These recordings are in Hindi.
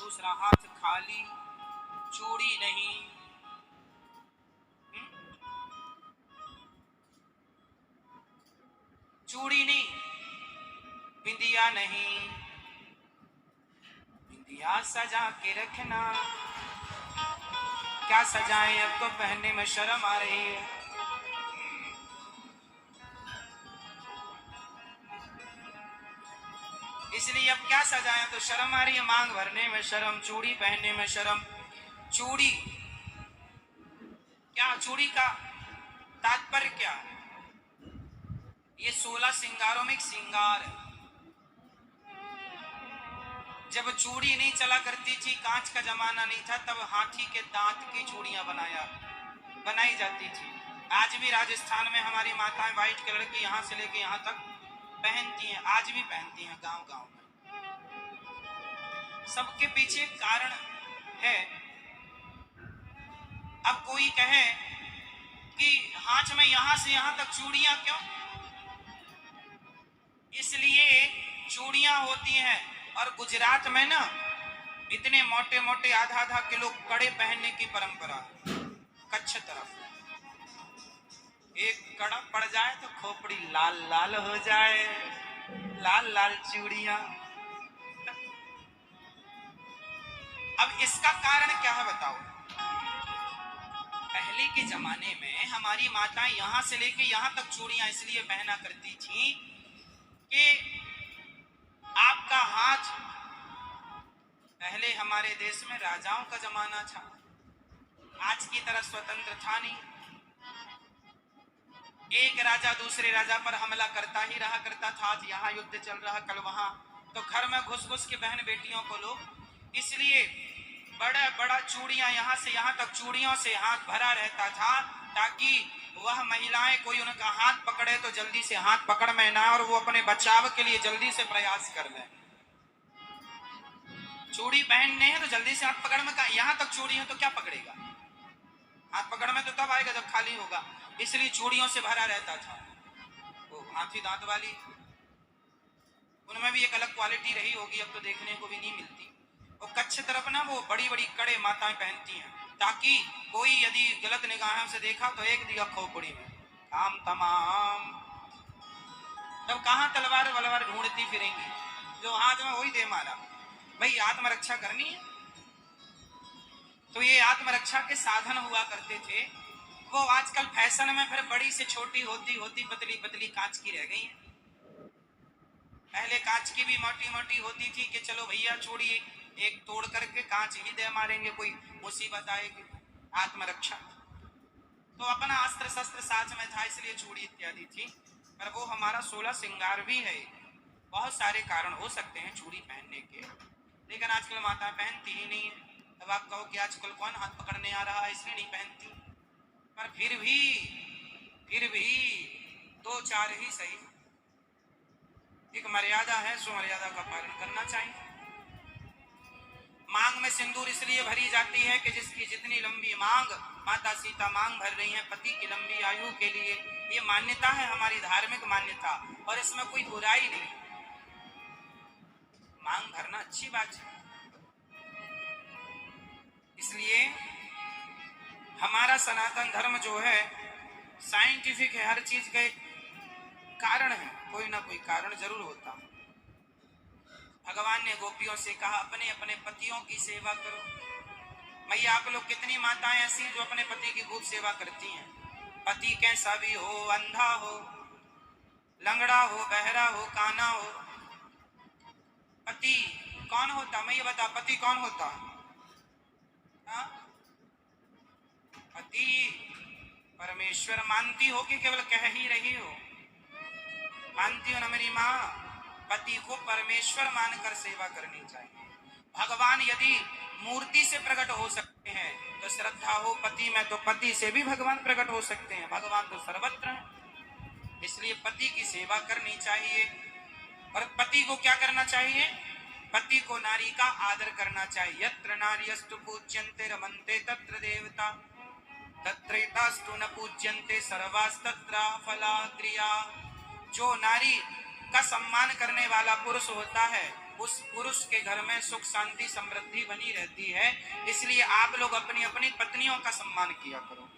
दूसरा हाथ खाली, चूड़ी नहीं, चूड़ी नहीं, बिंदिया नहीं, बिंदिया सजा के रखना। क्या सजाएं, अब तो पहनने में शर्म आ रही है। इसलिए अब क्या सजाएं, तो शर्म आ रही है। मांग भरने में शर्म, चूड़ी पहनने में शर्म। चूड़ी क्या, चूड़ी का तात्पर्य क्या है? ये 16 श्रृंगारों में एक श्रृंगार है। जब चूड़ी नहीं चला करती थी, कांच का जमाना नहीं था, तब हाथी के दांत की चूड़ियां बनाई जाती थी। आज भी राजस्थान में हमारी माताएं व्हाइट कलर की यहां से लेके यहां तक पहनती हैं, आज भी पहनती हैं गांव गांव में। सबके पीछे कारण है। अब कोई कहे कि हाथ में यहां से यहां तक चूड़ियां क्यों? इसलिए चूड़ियां होती हैं। और गुजरात में ना इतने मोटे मोटे आधा आधा किलो कड़े पहनने की परंपरा। कच्छ तरफ एक कड़ा पड़ जाए तो खोपड़ी लाल लाल हो जाए, लाल लाल चूड़ियां। अब इसका कारण क्या है बताओ? पहले के जमाने में हमारी माताएं यहां से लेके यहां तक चूड़ियां इसलिए पहना करती थी कि आपका हाथ, पहले हमारे देश में राजाओं का जमाना था, आज की तरह स्वतंत्र था नहीं। एक राजा दूसरे राजा पर हमला करता ही रहा करता था। आज यहाँ युद्ध चल रहा, कल वहां, तो घर में घुस घुस के बहन बेटियों को लोग, इसलिए बड़ा बड़ा चूड़ियां यहां से यहां तक चूड़ियों से हाथ भरा रहता था, ताकि वह महिलाएं कोई उनका हाथ पकड़े तो जल्दी से हाथ पकड़ में ना, और वो अपने बचाव के लिए जल्दी से प्रयास कर ले। चूड़ी पहनने हैं तो जल्दी से हाथ पकड़ में, यहां तक चूड़ी है तो क्या पकड़ेगा? हाथ पकड़ में तो तब आएगा जब खाली होगा। इसलिए चूड़ियों से भरा रहता था। वो हाथी दांत वाली, उनमें भी एक अलग क्वालिटी रही होगी, अब तो देखने को भी नहीं मिलती। और कच्छ तरफ ना वो बड़ी बड़ी कड़े माताएं पहनती हैं, ताकि कोई यदि गलत निगाहों से देखा तो एक दिया खोपड़ी में, काम तमाम। तब कहां तलवार वलवार ढूंढती फिरेंगी, जो हाथ में वही दे मारा। भाई आत्मरक्षा करनी है तो ये आत्मरक्षा के साधन हुआ करते थे। वो आजकल फैशन में फिर बड़ी से छोटी होती होती पतली पतली कांच की रह गई है। पहले कांच की भी मोटी मोटी होती थी कि चलो भैया चूड़ी एक तोड़ करके कांच ही दे मारेंगे, कोई मुसीबत आएगी। आत्मरक्षा तो अपना अस्त्र शस्त्र साथ में था, इसलिए चूड़ी इत्यादि थी। पर वो हमारा 16 श्रृंगार भी है। बहुत सारे कारण हो सकते हैं चूड़ी पहनने के, लेकिन आजकल माता पहनती ही नहीं है। अब आप कहो कि आजकल कौन हाथ पकड़ने आ रहा है इसलिए नहीं पहनती, पर फिर भी दो चार ही सही, एक मर्यादा है, सो मर्यादा का पालन करना चाहिए। मांग में सिंदूर इसलिए भरी जाती है कि जिसकी जितनी लंबी मांग, माता सीता मांग भर रही हैं पति की लंबी आयु के लिए। ये मान्यता है, हमारी धार्मिक मान्यता, और इसमें कोई बुराई नहीं। मांग भरना अच्छी बात है। इसलिए हमारा सनातन धर्म जो है साइंटिफिक है, हर चीज का एक कारण है, कोई ना कोई कारण जरूर होता है। भगवान ने गोपियों से कहा अपने अपने पतियों की सेवा करो। भैया आप लोग कितनी माताएं ऐसी जो अपने पति की खूब सेवा करती हैं। पति कैसा भी हो, अंधा हो, लंगड़ा हो, बहरा हो, काना हो, पति कौन होता? मैं ये बता, पति कौन होता? पति परमेश्वर। मानती हो कि केवल कह ही रही हो? मानती हो ना मेरी माँ? पति को परमेश्वर मानकर सेवा करनी चाहिए। भगवान यदि मूर्ति से प्रकट हो सकते हैं तो श्रद्धा हो पति में, तो पति से भी भगवान प्रकट हो सकते हैं। भगवान तो सर्वत्र है, इसलिए पति की सेवा करनी चाहिए। और पति को क्या करना चाहिए? पति को नारी का आदर करना चाहिए। यत्र नार्यस्तु पूज्यन्ते रमन्ते तत्र देवता, तत्रैतास्तु न पूज्यन्ते सर्वास्तत्र फलाक्रिया। जो नारी का सम्मान करने वाला पुरुष होता है उस पुरुष के घर में सुख शांति समृद्धि बनी रहती है। इसलिए आप लोग अपनी अपनी पत्नियों का सम्मान किया करो।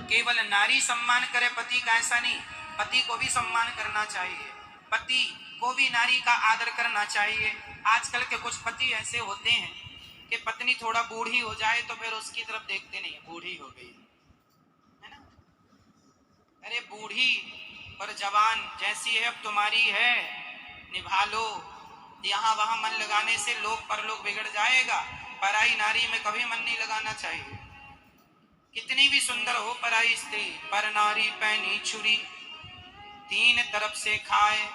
केवल नारी सम्मान करे पति का, ऐसा नहीं, पति को भी सम्मान करना चाहिए, पति को भी नारी का आदर करना चाहिए। आजकल के कुछ पति ऐसे होते हैं कि पत्नी थोड़ा बूढ़ी हो जाए तो फिर उसकी तरफ देखते नहीं, बूढ़ी हो गई है ना। अरे बूढ़ी पर जवान जैसी है अब तुम्हारी है, निभा लो। यहाँ वहां मन लगाने से लोक परलोक बिगड़ जाएगा। पराई नारी में कभी मन नहीं लगाना चाहिए। कितनी भी सुंदर हो पराई स्त्री, पर नारी पैनी छुरी, तीन तरफ से खाए,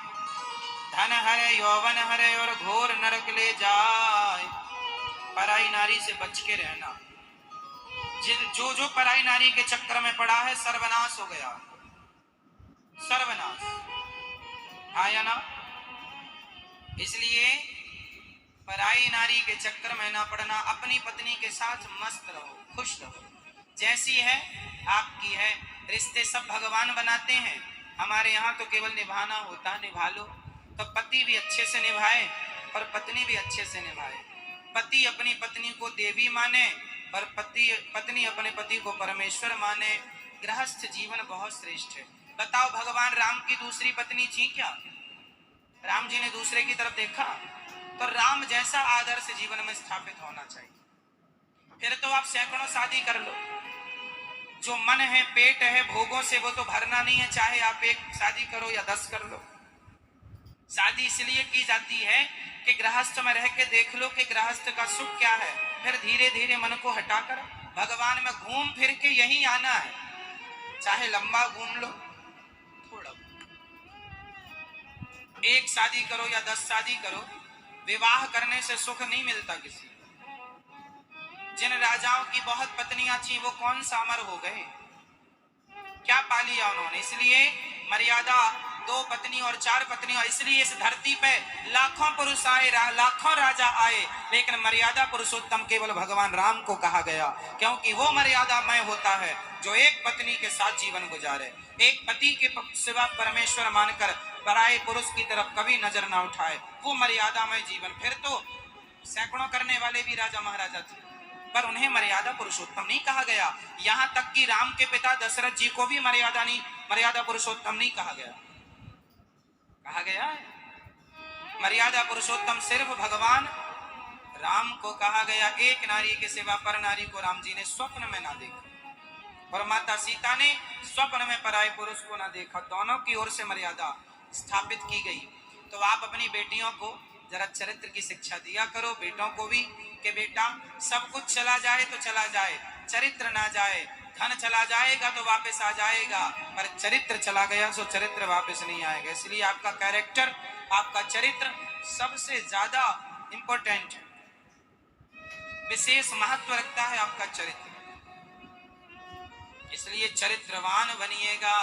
धन हरे यौवन हरे और घोर नरक ले जाए। पराई नारी से बच के रहना। जो जो पराई नारी के चक्कर में पड़ा है सर्वनाश हो गया, सर्वनाश आया ना। इसलिए पराई नारी के चक्कर में ना पड़ना, अपनी पत्नी के साथ मस्त रहो, खुश रहो, जैसी है आपकी है। रिश्ते सब भगवान बनाते हैं, हमारे यहाँ तो केवल निभाना होता है, निभा लो। तो पति भी अच्छे से निभाए और पत्नी भी अच्छे से निभाए। पति अपनी पत्नी को देवी माने और पत्नी अपने पति को परमेश्वर माने। गृहस्थ जीवन बहुत श्रेष्ठ है। बताओ भगवान राम की दूसरी पत्नी थी क्या? राम जी ने दूसरे की तरफ देखा? तो राम जैसा आदर्श जीवन में स्थापित होना चाहिए। फिर तो आप सैकड़ों शादी कर लो, जो मन है पेट है भोगों से वो तो भरना नहीं है, चाहे आप एक शादी करो या 10 कर लो। शादी इसलिए की जाती है कि गृहस्थ में रह के देख लो कि गृहस्थ का सुख क्या है, फिर धीरे धीरे मन को हटाकर भगवान में घूम फिर के यही आना है। चाहे लंबा घूम लो, थोड़ा एक शादी करो या 10 शादी करो, विवाह करने से सुख नहीं मिलता किसी। जिन राजाओं की बहुत पत्नियां थी वो कौन सा अमर हो गए, क्या पा लिया उन्होंने। इसलिए मर्यादा 2 पत्नी और 4 पत्नियां। इसलिए इस धरती पे लाखों पुरुष आए, लाखों राजा आए, लेकिन मर्यादा पुरुषोत्तम केवल भगवान राम को कहा गया, क्योंकि वो मर्यादामय होता है जो एक पत्नी के साथ जीवन गुजारे, एक पति के सिवा परमेश्वर मानकर पराये पुरुष की तरफ कभी नजर ना उठाए, वो मर्यादामय जीवन। फिर तो सैकड़ों करने वाले भी राजा महाराजा थे, पर उन्हें मर्यादा पुरुषोत्तम नहीं कहा गया। यहां तक कि राम के पिता दशरथ जी को भी मर्यादा पुरुषोत्तम नहीं कहा गया। कहा गया है मर्यादा पुरुषोत्तम सिर्फ भगवान राम को कहा गया। एक नारी के सिवा पर नारी को राम जी ने स्वप्न में ना देखा, और माता सीता ने स्वप्न में पराये पुरुष को ना देखा। दोनों की ओर से मर्यादा स्थापित की गई। तो आप अपनी बेटियों को जरा चरित्र की शिक्षा दिया करो, बेटों को भी, कि बेटा सब कुछ चला जाए तो चला जाए, चरित्र ना जाए। धन चला जाएगा तो वापस आ जाएगा, पर चरित्र चला गया तो चरित्र वापस नहीं आएगा। इसलिए आपका कैरेक्टर, आपका चरित्र सबसे ज्यादा इंपॉर्टेंट है, विशेष महत्व रखता है आपका चरित्र। इसलिए चरित्रवान बनिएगा।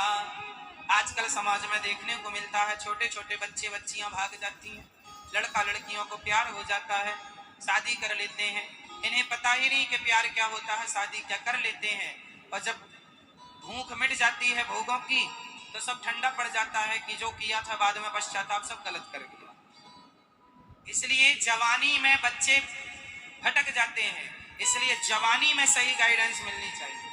आजकल समाज में देखने को मिलता है छोटे छोटे बच्चे बच्चियां भाग जाती हैं, लड़का लड़कियों को प्यार हो जाता है, शादी कर लेते हैं, इन्हें पता ही नहीं कि प्यार क्या होता है, शादी क्या कर लेते हैं। और जब भूख मिट जाती है भोगों की तो सब ठंडा पड़ जाता है कि जो किया था बाद में पश्चाताप, सब गलत कर दिया। इसलिए जवानी में बच्चे भटक जाते हैं। इसलिए जवानी में सही गाइडेंस मिलनी चाहिए,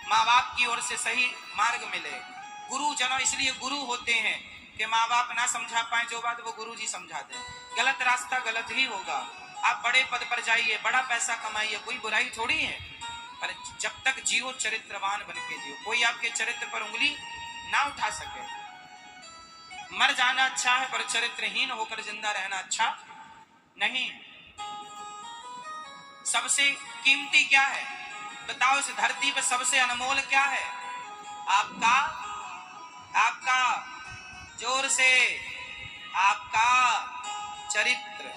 माँ बाप की ओर से सही मार्ग मिले। गुरुजनों इसलिए गुरु होते हैं कि माँ बाप ना समझा पाए जो बात, वो गुरु जी समझा दें। गलत रास्ता गलत ही होगा। आप बड़े पद पर जाइए, बड़ा पैसा कमाइए, कोई बुराई थोड़ी है, पर जब तक जियो चरित्रवान बन के जियो, कोई आपके चरित्र पर उंगली ना उठा सके। मर जाना अच्छा है, पर चरित्रहीन होकर जिंदा रहना अच्छा नहीं। सबसे कीमती क्या है बताओ, इस धरती पर सबसे अनमोल क्या है? आपका जोर से, आपका चरित्र।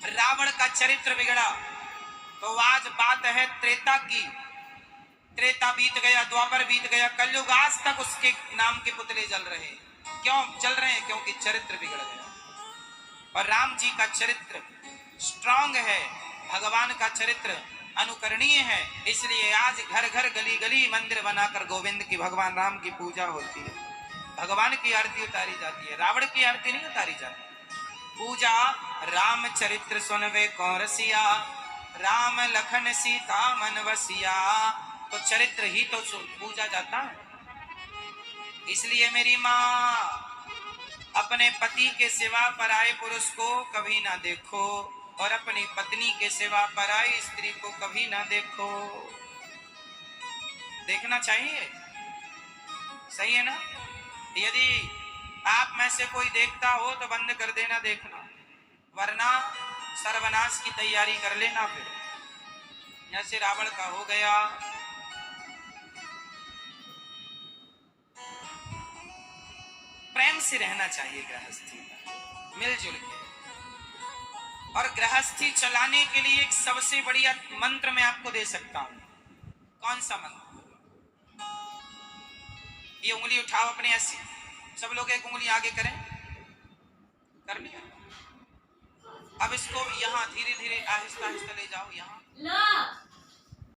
रावण का चरित्र बिगड़ा तो आज बात है त्रेता की। त्रेता बीत गया, द्वापर बीत गया, कलयुग आज तक उसके नाम के पुतले जल रहे। क्यों जल रहे हैं? क्योंकि चरित्र बिगड़ गया। और राम जी का चरित्र स्ट्रांग है, भगवान का चरित्र अनुकरणीय है। इसलिए आज घर घर गली गली मंदिर बनाकर गोविंद की, भगवान राम की पूजा होती है, भगवान की आरती उतारी जाती है। रावण की आरती नहीं उतारी जाती। पूजा रामचरित्र सुनवे कौन रसिया, राम लखन सीता मन बसिया। तो चरित्र ही तो पूजा जाता है। इसलिए मेरी माँ, अपने पति के सिवा पराये पुरुष को कभी ना देखो और अपनी पत्नी के सिवा पराई स्त्री को कभी ना देखो। देखना चाहिए, सही है ना? यदि आप में से कोई देखता हो तो बंद कर देना देखना, वरना सर्वनाश की तैयारी कर लेना। फिर जैसे रावण का हो गया। प्रेम से रहना चाहिए गृहस्थी, मिलजुल के। और गृहस्थी चलाने के लिए एक सबसे बढ़िया मंत्र मैं आपको दे सकता हूं। कौन सा मंत्र? ये उंगली उठाओ अपने ऐसे, सब लोग एक उंगली आगे करें। कर लिया? अब इसको यहां धीरे धीरे आहिस्ता आहिस्ता ले जाओ। यहां